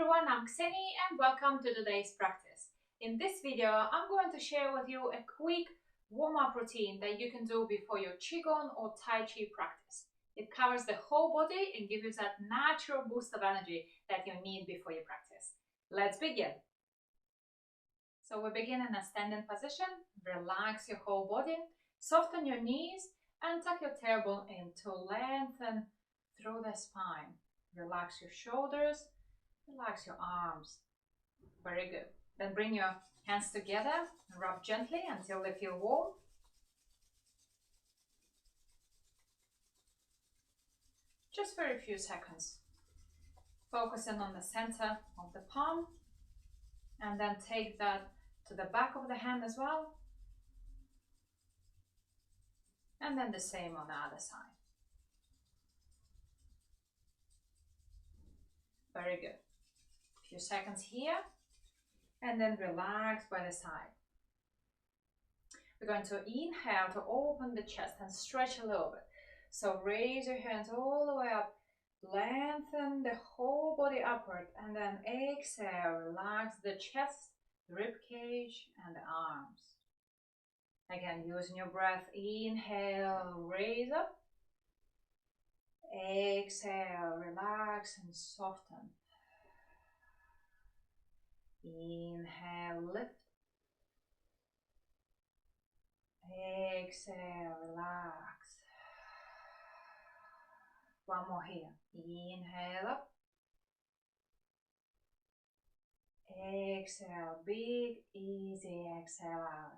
everyone, I'm Kseni and welcome to today's practice. In this video, I'm going to share with you a quick warm-up routine that you can do before your Qigong or Tai Chi practice. It covers the whole body and gives you that natural boost of energy that you need before your practice. Let's begin. So we begin in a standing position. Relax your whole body, soften your knees and tuck your tailbone in to lengthen through the spine. Relax your shoulders. Relax your arms. Very good. Then bring your hands together and rub gently until they feel warm. Just for a few seconds. Focusing on the center of the palm. And then take that to the back of the hand as well. And then the same on the other side. Very good. Few seconds here and then relax by the side. We're going to inhale to open the chest and stretch a little bit. So raise your hands all the way up, lengthen the whole body upward, and then exhale, relax the chest, rib cage and the arms. Again, using your breath, inhale, raise up, exhale, relax and soften. Inhale, lift. Exhale, relax. One more here. Inhale up. Exhale, big, easy exhale out.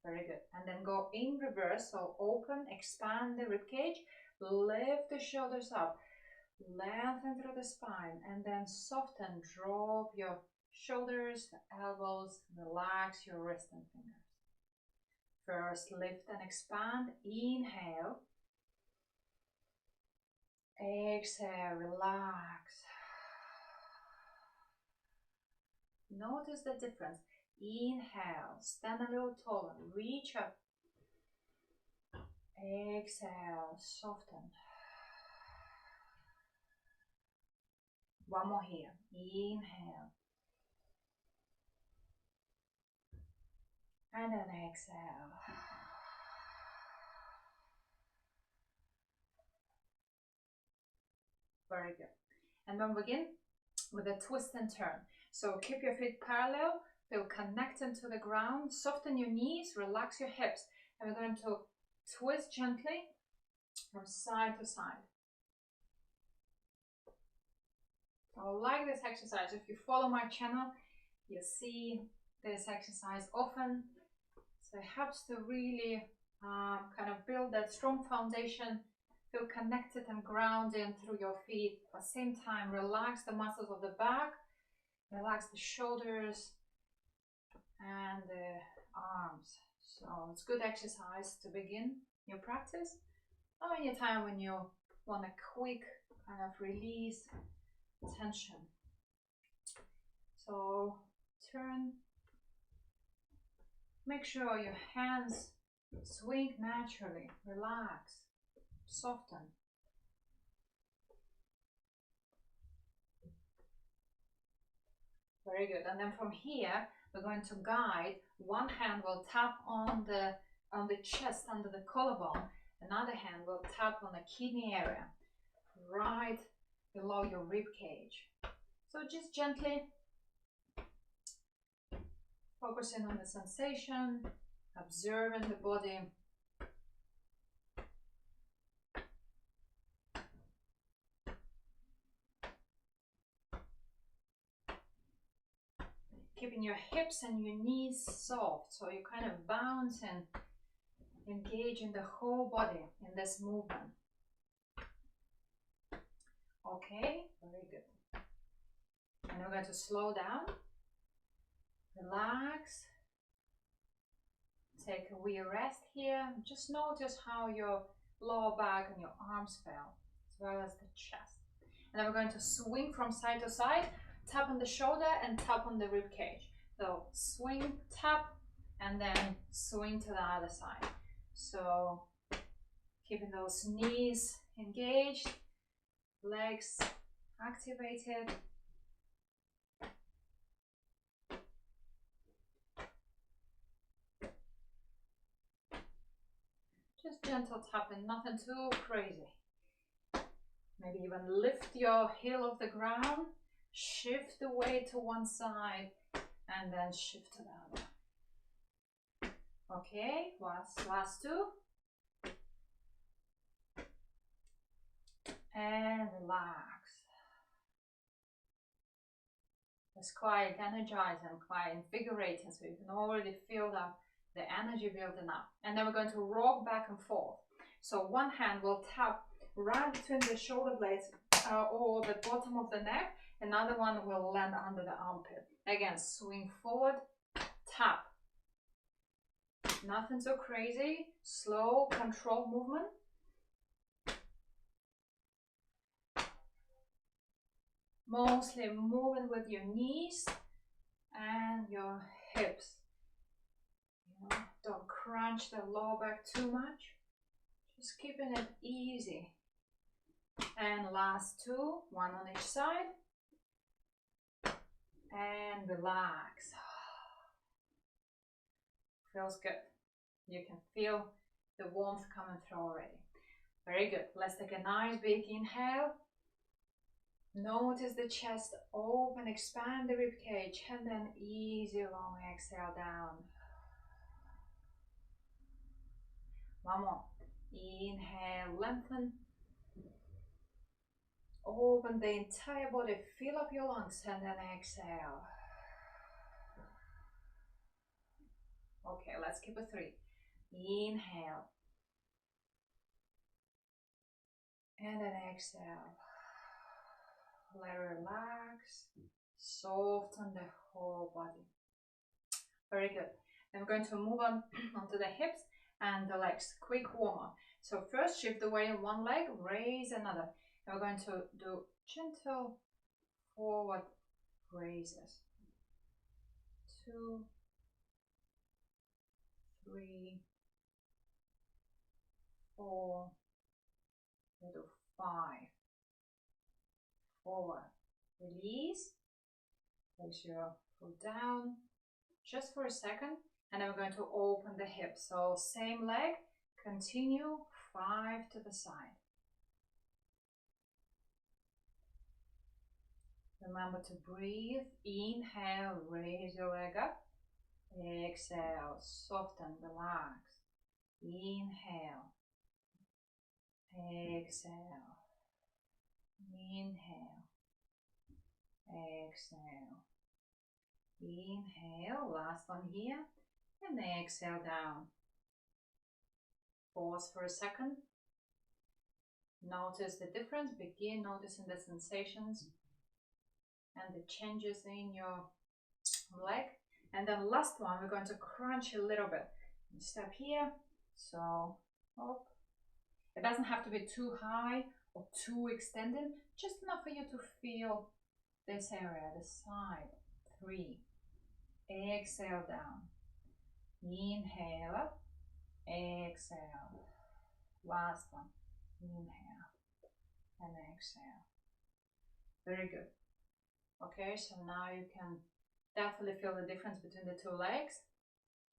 Very good. And then go in reverse. So open, expand the ribcage, lift the shoulders up. Lengthen through the spine and then soften, drop your shoulders, the elbows, relax your wrist and fingers. First lift and expand, inhale. Exhale, relax. Notice the difference. Inhale, stand a little taller, reach up. Exhale, soften. One more here. Inhale. And then exhale. Very good. And then begin with a twist and turn. So keep your feet parallel. Feel connected to the ground. Soften your knees. Relax your hips. And we're going to twist gently from side to side. I like this exercise. If you follow my channel, you see this exercise often. So it helps to really kind of build that strong foundation, feel connected and grounded through your feet. At the same time, relax the muscles of the back, relax the shoulders and the arms. So it's good exercise to begin your practice. Or any time when you want a quick kind of release tension. So turn, make sure your hands swing naturally, relax, soften. Very good. And then from here we're going to guide. One hand will tap on the chest under the collarbone, another hand will tap on the kidney area right below your rib cage. So just gently focusing on the sensation, observing the body. Keeping your hips and your knees soft, so you're kind of bouncing, engaging the whole body in this movement. Okay, very good. And we're going to slow down, relax, take a wee rest here. Just notice how your lower back and your arms feel, as well as the chest. And then we're going to swing from side to side, tap on the shoulder and tap on the rib cage. So swing, tap, and then swing to the other side. So keeping those knees engaged, legs activated. Just gentle tapping, nothing too crazy. Maybe even lift your heel off the ground, shift the weight to one side, and then shift to the other. Okay, last two. And relax. It's quite energizing, quite invigorating, so you can already feel the energy building up. And then we're going to rock back and forth. So one hand will tap right between the shoulder blades or the bottom of the neck. Another one will land under the armpit. Again, swing forward, tap. Nothing so crazy, slow, controlled movement. Mostly moving with your knees and your hips. You know, don't crunch the lower back too much. Just keeping it easy. And last two, one on each side. And relax. Feels good. You can feel the warmth coming through already. Very good. Let's take a nice big inhale. Notice the chest open, expand the rib cage, and then easy long exhale down. One more. Inhale, lengthen. Open the entire body, fill up your lungs, and then exhale. Okay, let's keep it three. Inhale. And then exhale. Let it relax. Soften the whole body. Very good. Then we're going to move on onto the hips and the legs. Quick warm up. So first shift the weight in one leg, raise another. And we're going to do gentle forward raises. 2, 3, 4, we do 5. Forward, release, place your foot down just for a second, and then we're going to open the hips. So same leg, continue, 5 to the side. Remember to breathe. Inhale, raise your leg up. Exhale, soften, relax. Inhale, exhale. Inhale, exhale, inhale, last one here, and exhale down. Pause for a second. Notice the difference, begin noticing the sensations and the changes in your leg. And then last one, we're going to crunch a little bit. Step here, so up. It doesn't have to be too high or too extended, just enough for you to feel this area, the side. 3, exhale down, inhale up, exhale, last one, inhale and exhale. Very good. Okay, so now you can definitely feel the difference between the two legs.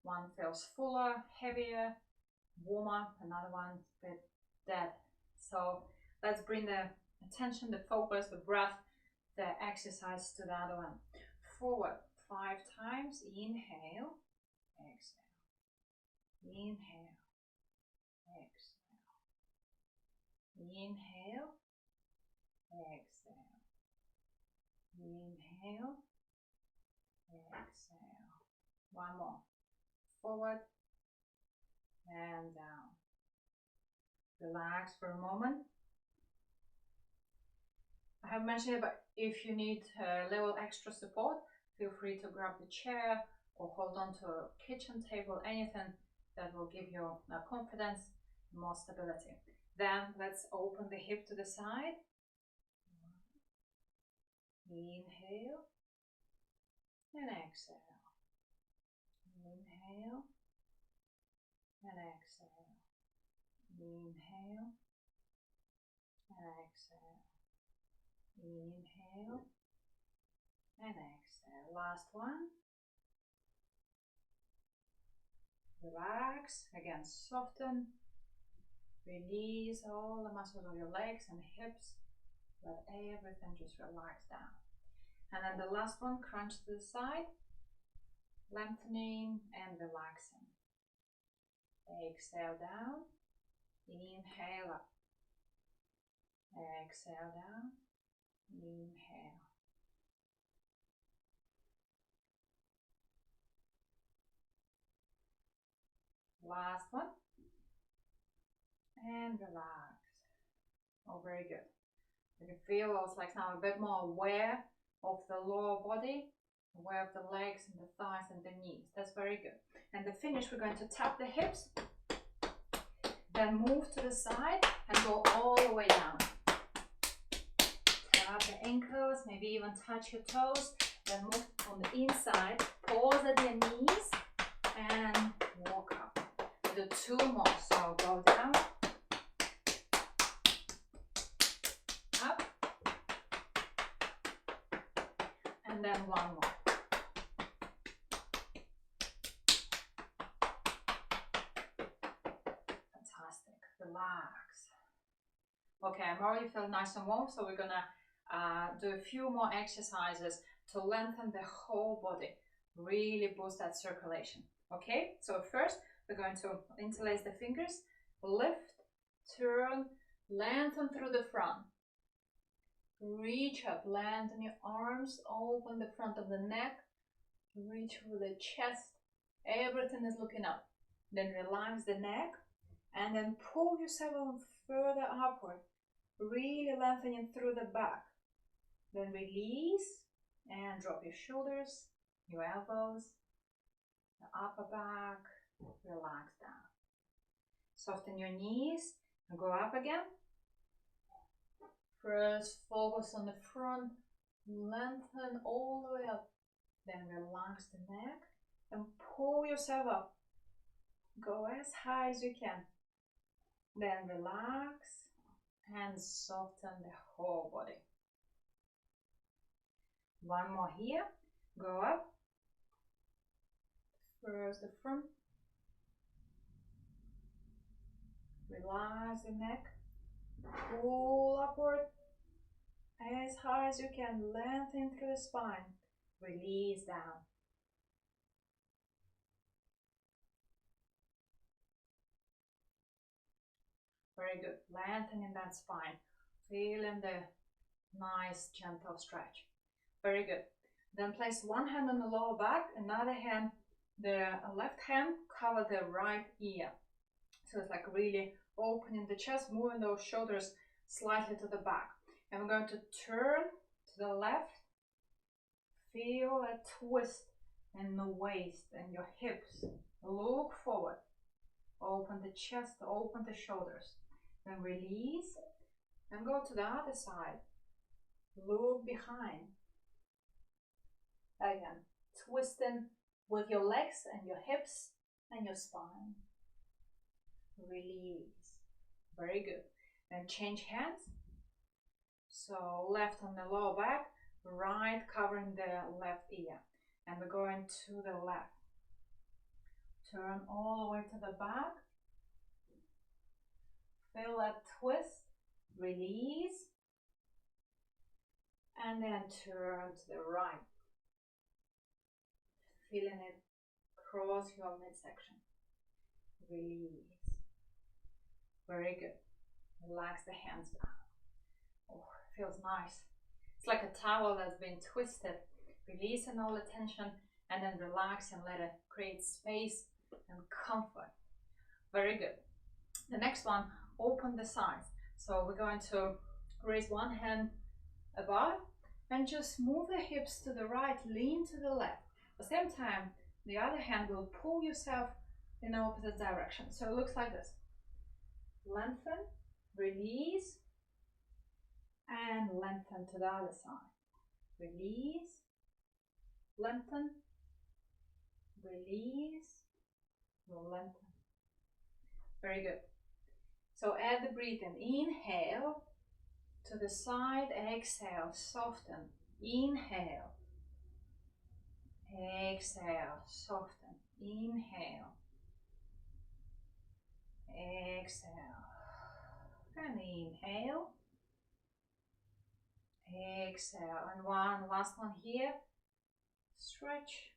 One feels fuller, heavier, warmer, another one a bit dead. So let's bring the attention, the focus, the breath, the exercise to the other one. Forward 5 times. Inhale, exhale. Inhale, exhale. Inhale, exhale. Inhale, exhale. One more. Forward and down. Relax for a moment. I have mentioned it, but if you need a little extra support, feel free to grab the chair or hold on to a kitchen table, anything that will give you confidence, more stability. Then let's open the hip to the side. Inhale and exhale. Inhale and exhale. Inhale and exhale. Inhale and exhale. Last one. Relax. Again, soften. Release all the muscles of your legs and hips. Let everything just relax down. And then the last one, crunch to the side. Lengthening and relaxing. Exhale down. Inhale up. Exhale down. Inhale. Last one. And relax. Oh, very good. You can feel it's like now a bit more aware of the lower body, aware of the legs and the thighs and the knees. That's very good. And the finish, we're going to tap the hips, then move to the side and go all the way down. Tap the ankles, maybe even touch your toes, then move on the inside, pause at your knees and walk up. We'll do two more, so go down, up, and then one more. Fantastic, relax. Okay, I'm already feeling nice and warm, so we're gonna do a few more exercises to lengthen the whole body, really boost that circulation. Okay, so first we're going to interlace the fingers, lift, turn, lengthen through the front, reach up, lengthen your arms, open the front of the neck, reach through the chest, everything is looking up. Then relax the neck and then pull yourself further upward, really lengthening through the back. Then release and drop your shoulders, your elbows, the upper back, relax down. Soften your knees and go up again. First, focus on the front, lengthen all the way up. Then relax the neck and pull yourself up. Go as high as you can. Then relax and soften the whole body. One more here. Go up. First the front. Relax the neck. Pull upward as high as you can. Lengthen through the spine. Release down. Very good. Lengthening that spine. Feeling the nice gentle stretch. Very good. Then place one hand on the lower back, another hand, the left hand, cover the right ear. So it's like really opening the chest, moving those shoulders slightly to the back. And we're going to turn to the left. Feel a twist in the waist and your hips. Look forward. Open the chest, open the shoulders. Then release and go to the other side. Look behind. Again, twisting with your legs and your hips and your spine. Release. Very good. Then change hands. So left on the lower back, right covering the left ear. And we're going to the left. Turn all the way to the back. Feel that twist. Release. And then turn to the right. Feeling it cross your midsection. Release. Very good. Relax the hands down. Oh, feels nice. It's like a towel that's been twisted. Releasing all the tension and then relax and let it create space and comfort. Very good. The next one, open the sides. So we're going to raise one hand above and just move the hips to the right, lean to the left. At the same time, the other hand will pull yourself in the opposite direction. So it looks like this. Lengthen, release, and lengthen to the other side. Release, lengthen, release, lengthen. Very good. So add the breathing. Inhale, to the side, exhale, soften, inhale, exhale, soften, inhale, exhale, and inhale, exhale, and one last one here, stretch,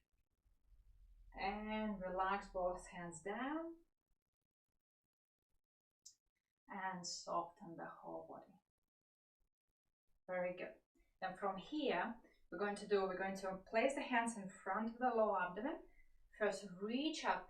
and relax both hands down, and soften the whole body. Very good. Then from here, we're going to place the hands in front of the lower abdomen. First, reach up,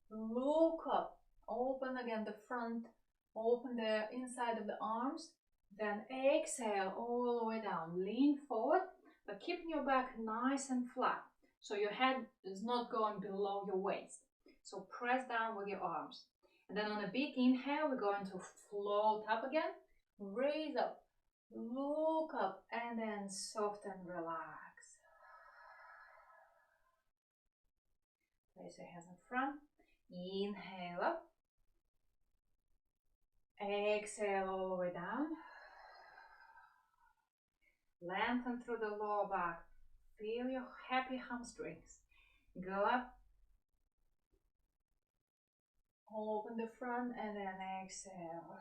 look up, open again the front, open the inside of the arms, then exhale all the way down, lean forward, but keeping your back nice and flat, so your head is not going below your waist. So press down with your arms. And then on a big inhale, we're going to float up again, raise up, look up, and then soften, relax. Place your hands in front, inhale up, exhale all the way down, lengthen through the lower back, feel your happy hamstrings, go up, open the front, and then exhale.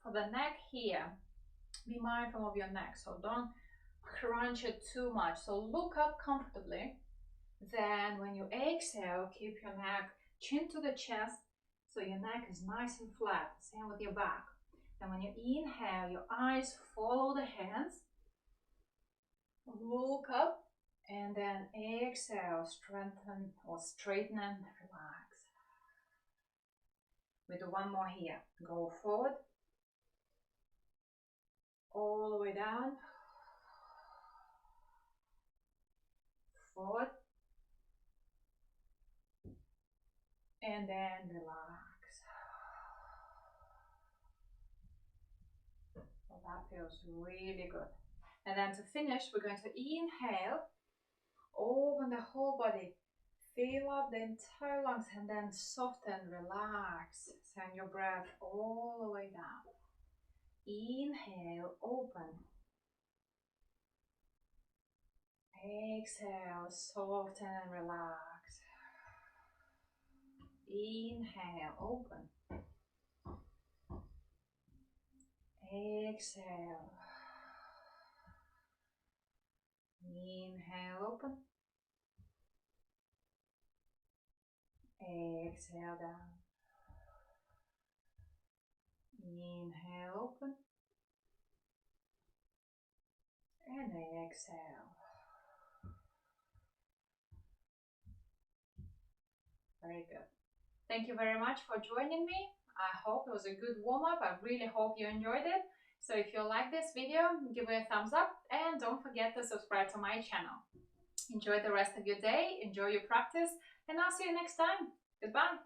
For the neck here, be mindful of your neck, so don't crunch it too much. So look up comfortably. Then when you exhale, keep your neck chin to the chest, so your neck is nice and flat. Same with your back. And when you inhale, your eyes follow the hands. Look up, and then exhale, strengthen or straighten and relax. We do one more here. Go forward, all the way down, forward, and then relax. So that feels really good. And then to finish, we're going to inhale, open the whole body, fill up the entire lungs, and then soften, relax. Send your breath all the way down. Inhale, open. Exhale, soften and relax. Inhale, open. Exhale. Inhale, open. Exhale down. Inhale, open. And exhale. Very good. Thank you very much for joining me. I hope it was a good warm-up. I really hope you enjoyed it. So if you like this video, give it a thumbs up and don't forget to subscribe to my channel. Enjoy the rest of your day, enjoy your practice, and I'll see you next time. Goodbye.